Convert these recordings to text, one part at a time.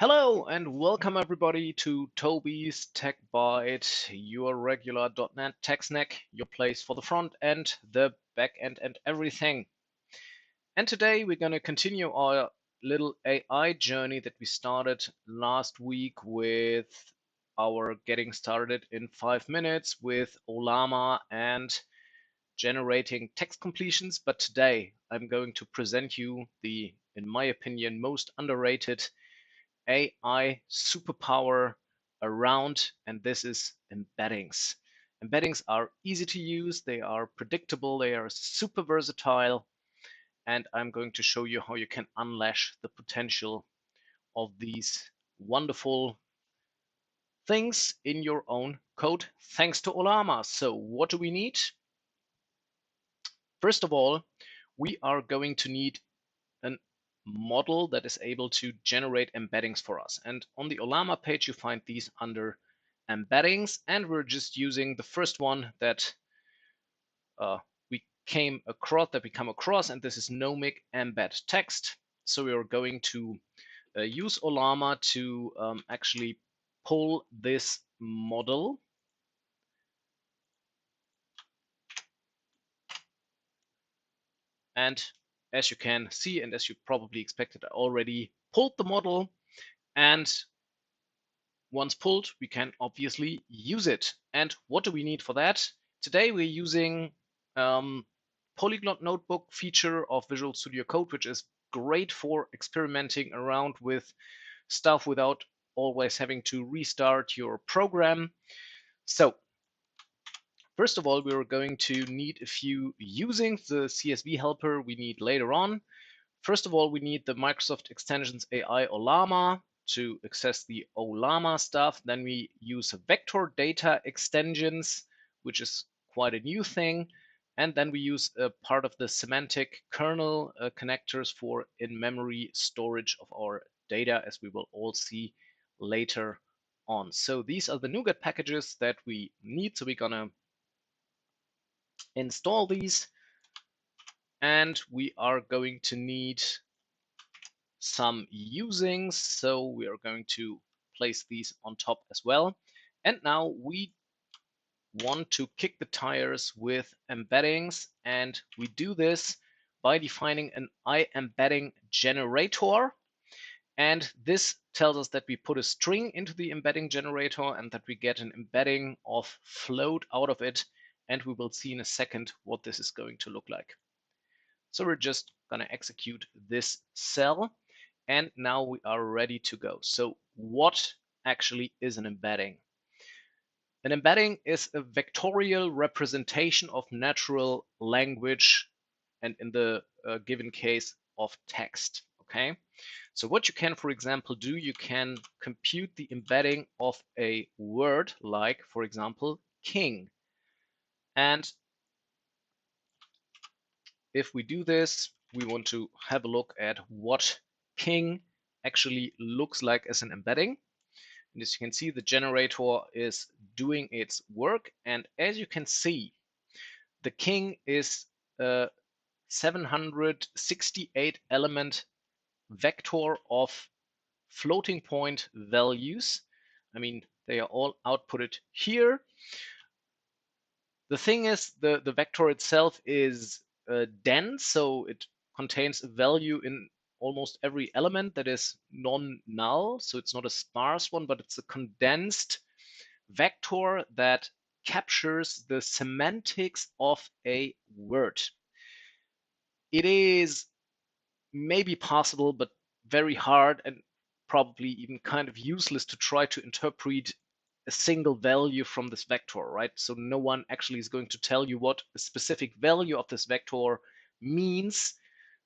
Hello and welcome everybody to Toby's Tech Byte, your regular .NET tech snack, your place for the front end, the back end, and everything. And today we're going to continue our little AI journey that we started last week with our getting started in 5 minutes with Olama and generating text completions. But today I'm going to present you the, in my opinion, most underrated AI superpower around, and this is embeddings. Embeddings are easy to use, they are predictable, they are super versatile, and I'm going to show you how you can unleash the potential of these wonderful things in your own code thanks to Olama. So what do we need? First of all, we are going to need a model that is able to generate embeddings for us. And on the Olama page, you find these under embeddings. And we're just using the first one that we come across, and this is Nomic embed text. So we are going to use Olama to actually pull this model. And as you can see, and as you probably expected, I already pulled the model. And once pulled, we can obviously use it. And what do we need for that? Today we're using Polyglot Notebook feature of Visual Studio Code, which is great for experimenting around with stuff without always having to restart your program. So first of all, we're going to need a few using the CSV helper we need later on. First of all, we need the Microsoft Extensions AI Olama to access the Olama stuff. Then we use vector data extensions, which is quite a new thing. And then we use a part of the semantic kernel connectors for in-memory storage of our data, as we will all see later on. So these are the NuGet packages that we need. So we're gonna install these, and we are going to need some usings. So we are going to place these on top as well. And now we want to kick the tires with embeddings, and we do this by defining an embedding generator. And this tells us that we put a string into the embedding generator and that we get an embedding of float out of it. And we will see in a second what this is going to look like. So we're just going to execute this cell. And now we are ready to go. So what actually is an embedding? An embedding is a vectorial representation of natural language, and in the given case of text. Okay, so what you can, for example, do, you can compute the embedding of a word like, for example, king. And if we do this, we want to have a look at what king actually looks like as an embedding. And as you can see, the generator is doing its work. And as you can see, the king is a 768 element vector of floating point values. I mean, they are all outputted here. The thing is, the vector itself is dense, so it contains a value in almost every element that is non-null. So it's not a sparse one, but it's a condensed vector that captures the semantics of a word. It is maybe possible, but very hard and probably even kind of useless to try to interpret a single value from this vector, right? So no one actually is going to tell you what a specific value of this vector means.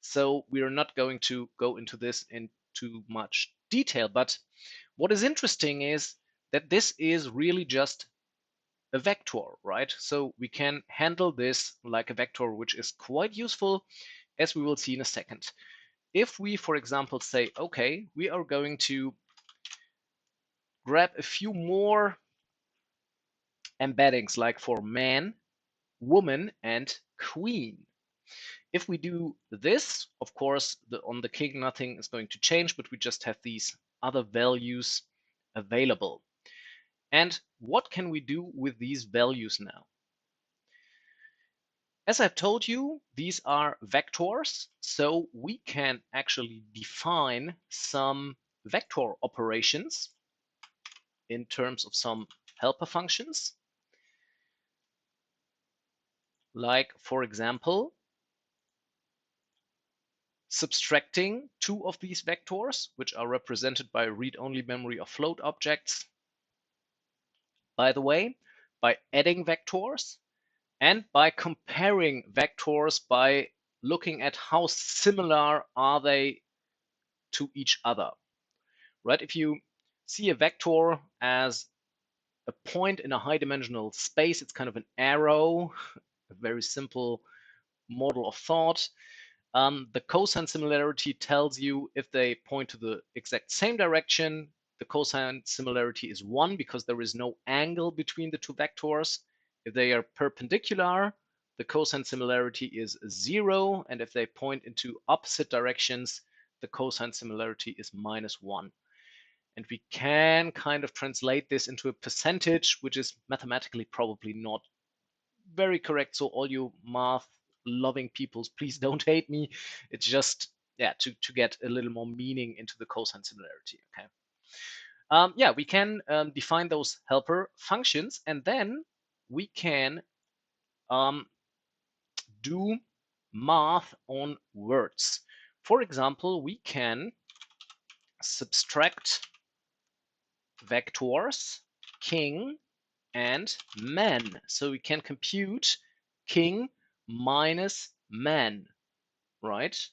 So we are not going to go into this in too much detail. But what is interesting is that this is really just a vector, right? So we can handle this like a vector, which is quite useful, as we will see in a second. If we, for example, say, okay, we are going to grab a few more embeddings, like for man, woman, and queen. If we do this, of course, on the king, nothing is going to change, but we just have these other values available. And what can we do with these values now? As I've told you, these are vectors, so we can actually define some vector operations in terms of some helper functions. Like, for example, subtracting two of these vectors, which are represented by read-only memory or float objects. By the way, by adding vectors and by comparing vectors by looking at how similar are they to each other, right? If you see a vector as a point in a high-dimensional space, it's kind of an arrow, a very simple model of thought. The cosine similarity tells you if they point to the exact same direction, the cosine similarity is 1 because there is no angle between the two vectors. If they are perpendicular, the cosine similarity is 0, and if they point into opposite directions, the cosine similarity is -1. And we can kind of translate this into a percentage, which is mathematically probably not very correct. So all you math loving peoples, please don't hate me. It's just, yeah, to get a little more meaning into the cosine similarity, okay? Yeah, we can define those helper functions, and then we can do math on words. For example, we can subtract vectors king and man. So we can compute king minus man, right?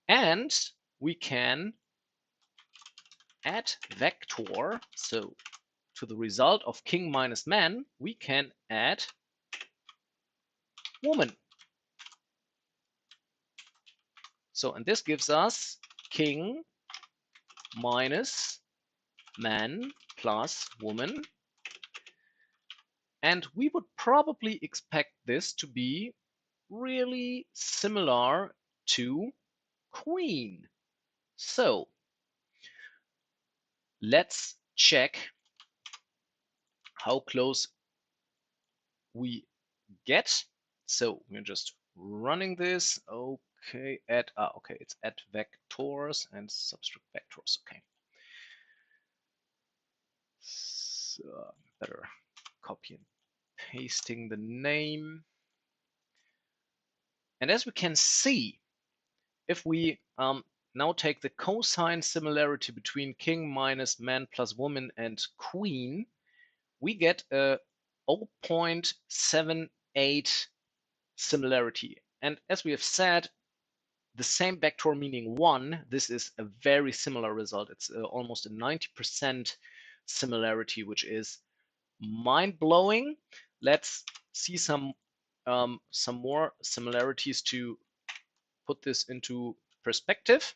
And we can add vector. So to the result of king minus man, we can add woman. So, and this gives us king minus man plus woman. And we would probably expect this to be really similar to queen. So let's check how close we get. So we're just running this. Okay, okay, it's add vectors and subtract vectors. Okay. So better copy and pasting the name. And as we can see, if we now take the cosine similarity between king minus man plus woman and queen, we get a 0.78 similarity. And as we have said, the same vector meaning 1, this is a very similar result. It's almost a 90% similarity, which is mind-blowing. Let's see some more similarities to put this into perspective.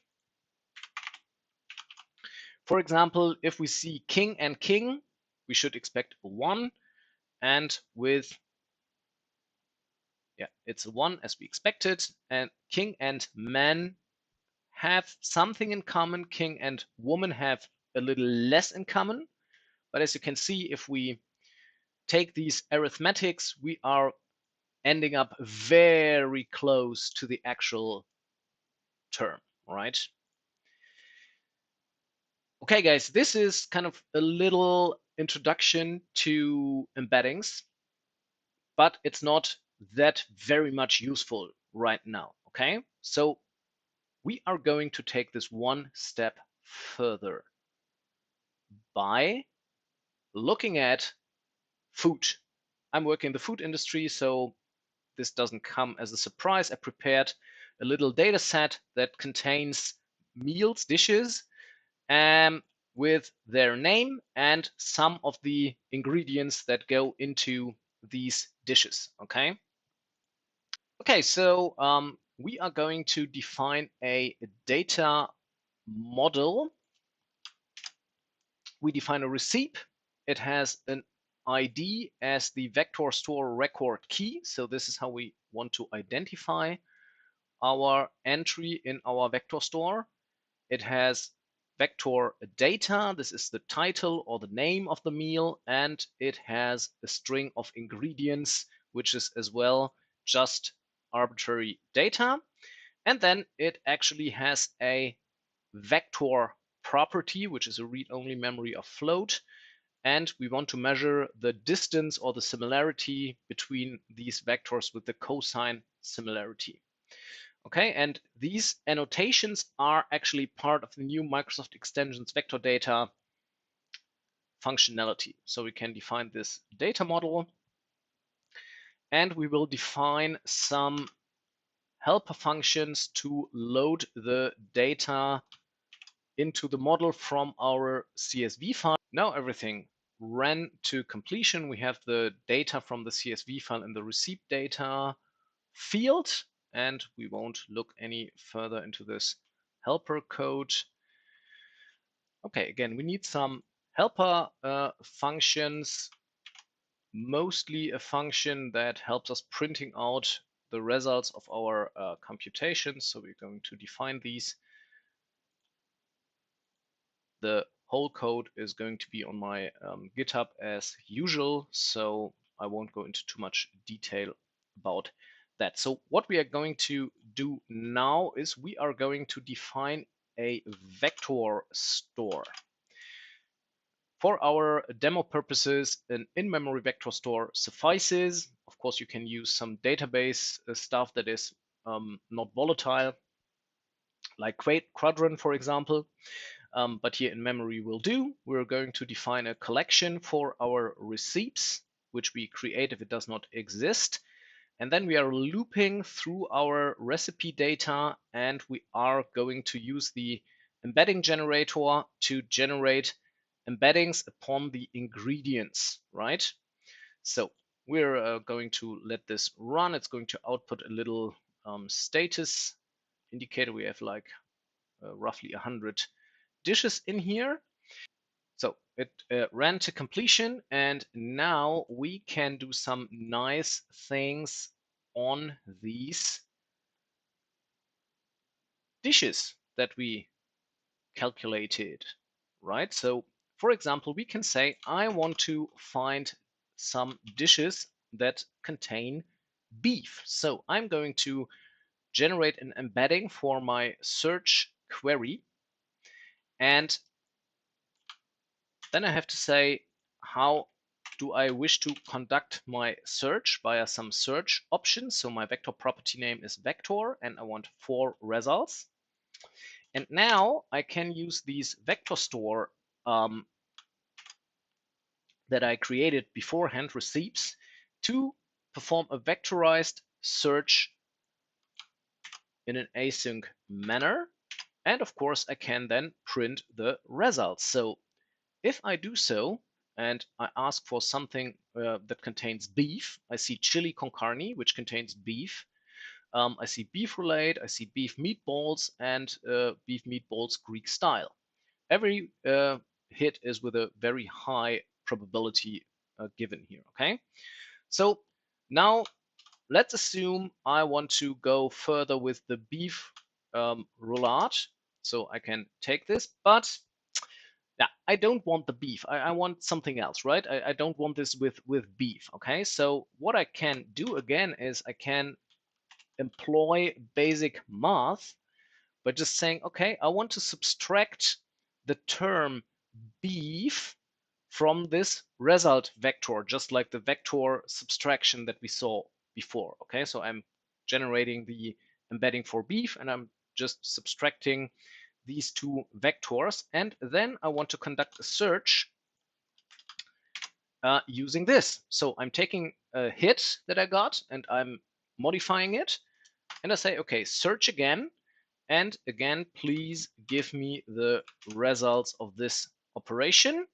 For example, if we see king and king, we should expect a 1, and with, yeah, it's a 1 as we expected, and king and man have something in common. King and woman have a little less in common, but as you can see, if we take these arithmetics, we are ending up very close to the actual term, right? Okay, guys, this is kind of a little introduction to embeddings, but it's not that very much useful right now, okay? So we are going to take this one step further by looking at food. I'm working in the food industry, so this doesn't come as a surprise. I prepared a little data set that contains meals, dishes, with their name and some of the ingredients that go into these dishes, okay? Okay, so we are going to define a data model. We define a receipt. It has an ID as the vector store record key. So this is how we want to identify our entry in our vector store. It has vector data. This is the title or the name of the meal, and it has a string of ingredients, which is as well just arbitrary data. And then it actually has a vector property, which is a read-only memory of float. And we want to measure the distance or the similarity between these vectors with the cosine similarity. Okay, and these annotations are actually part of the new Microsoft Extensions vector data functionality. So we can define this data model, and we will define some helper functions to load the data into the model from our CSV file. Now everything ran to completion. We have the data from the CSV file in the receipt data field, and we won't look any further into this helper code. Okay, again, we need some helper functions, mostly a function that helps us printing out the results of our computations. So we're going to define these. The whole code is going to be on my GitHub as usual, so I won't go into too much detail about that. So what we are going to do now is we are going to define a vector store. For our demo purposes, an in-memory vector store suffices. Of course, you can use some database stuff that is not volatile, like Quadrant, for example. But here in memory will do. We're going to define a collection for our receipts, which we create if it does not exist. And then we are looping through our recipe data, and we are going to use the embedding generator to generate embeddings upon the ingredients, right? So we're going to let this run. It's going to output a little status indicator. We have like roughly 100 dishes in here. So it ran to completion, and now we can do some nice things on these dishes that we calculated, right? So for example, we can say I want to find some dishes that contain beef. So I'm going to generate an embedding for my search query, and then I have to say, how do I wish to conduct my search via some search options? So my vector property name is vector, and I want 4 results. And now I can use these vector store that I created beforehand, receipts, to perform a vectorized search in an async manner. And of course, I can then print the results. So if I do so, and I ask for something that contains beef, I see chili con carne, which contains beef. I see beef roulade, I see beef meatballs, and beef meatballs Greek style. Every hit is with a very high probability given here, okay? So now let's assume I want to go further with the beef roulade. So I can take this, but yeah, I don't want the beef. I want something else, right? I don't want this with beef, okay? So what I can do again is I can employ basic math by just saying, okay, I want to subtract the term beef from this result vector, just like the vector subtraction that we saw before, okay? So I'm generating the embedding for beef, and I'm just subtracting these 2 vectors, and then I want to conduct a search using this. So I'm taking a hit that I got and I'm modifying it, and I say, okay, search again, and again, please give me the results of this operation.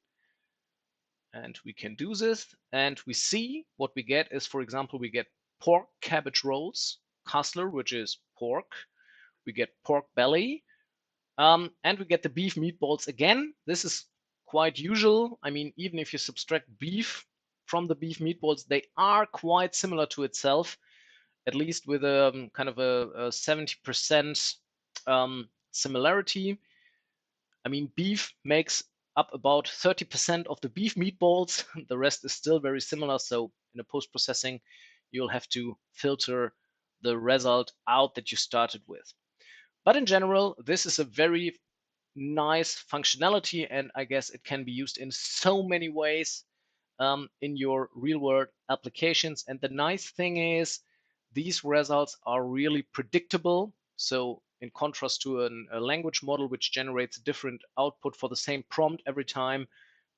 And we can do this, and we see what we get is, for example, we get pork cabbage rolls, Kassler, which is pork. We get pork belly, and we get the beef meatballs again. This is quite usual. I mean, even if you subtract beef from the beef meatballs, they are quite similar to itself, at least with a kind of a 70% similarity. I mean, beef makes up about 30% of the beef meatballs. The rest is still very similar. So in a post-processing, you'll have to filter the result out that you started with. But in general, this is a very nice functionality, and I guess it can be used in so many ways in your real world applications. And the nice thing is these results are really predictable. So in contrast to a language model which generates a different output for the same prompt every time,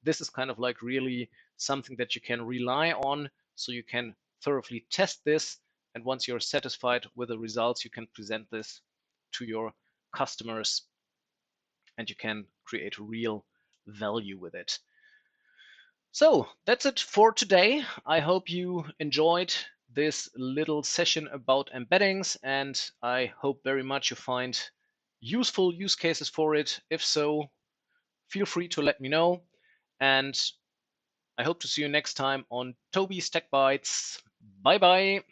this is kind of like really something that you can rely on. So you can thoroughly test this. And once you're satisfied with the results, you can present this to your customers and you can create real value with it. So that's it for today. I hope you enjoyed this little session about embeddings, and I hope very much you find useful use cases for it. If so, feel free to let me know. And I hope to see you next time on Toby's Tech Bytes. Bye bye.